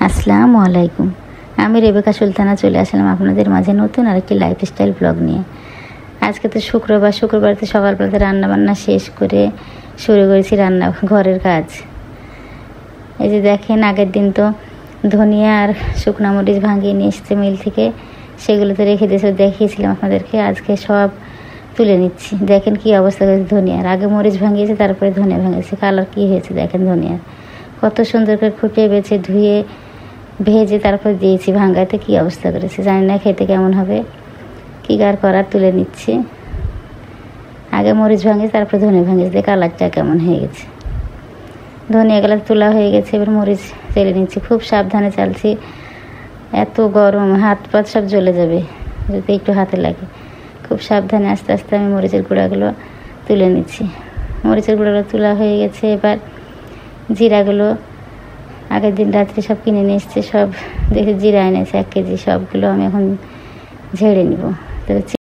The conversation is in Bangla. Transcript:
আসসালামু আলাইকুম। আমি রেবেকা সুলতানা চলে আসলাম আপনাদের মাঝে নতুন আরেকটি লাইফস্টাইল ব্লগ নিয়ে। আজকে তো শুক্রবারতে সকালবেলাতে রান্নাবান্না শেষ করে শুরু করেছি ঘরের কাজ। এই যে দেখেন, আগের দিন তো ধনিয়া আর শুকনা মরিচ ভাঙিয়ে নিয়ে এসেছে মিল থেকে, সেগুলো তো রেখে দিয়েছে, দেখিয়েছিলাম আপনাদেরকে। আজকে সব তুলে নিচ্ছি। দেখেন কি অবস্থা হয়েছে ধনিয়ার। আগে মরিচ ভাঙিয়েছে, তারপরে ধনিয়া ভাঙিয়েছে। কালার কি হয়েছে দেখেন ধনিয়ার, কত সুন্দর করে ফুটিয়ে বেছে ধুয়ে ভেজে তারপর দিয়েছি ভাঙ্গাতে। কি অবস্থা করেছে জানি না, খেতে কেমন হবে। কী আর করার, তুলে নিচ্ছি। আগে মরিচ ভাঙিয়েছে, তারপরে ধনিয়া ভাঙিয়েছে, কালারটা কেমন হয়ে গেছে। ধনিয়া গুলো তোলা হয়ে গেছে, এবার মরিচ তেলে নিচ্ছি। খুব সাবধানে চালছি, এত গরম, হাত পাত সব জ্বলে যাবে যদি একটু হাতে লাগে। খুব সাবধানে আস্তে আস্তে আমি মরিচের গুঁড়াগুলো তুলে নিচ্ছি। মরিচের গুঁড়াগুলো তোলা হয়ে গেছে। এবার জিরাগুলো আগের দিন রাত্রে সব কিনে নিয়ে এসছে, সব দেখে জিরা এনেছে 1 কেজি। সবগুলো আমি এখন ঝেড়ে নিব। তবে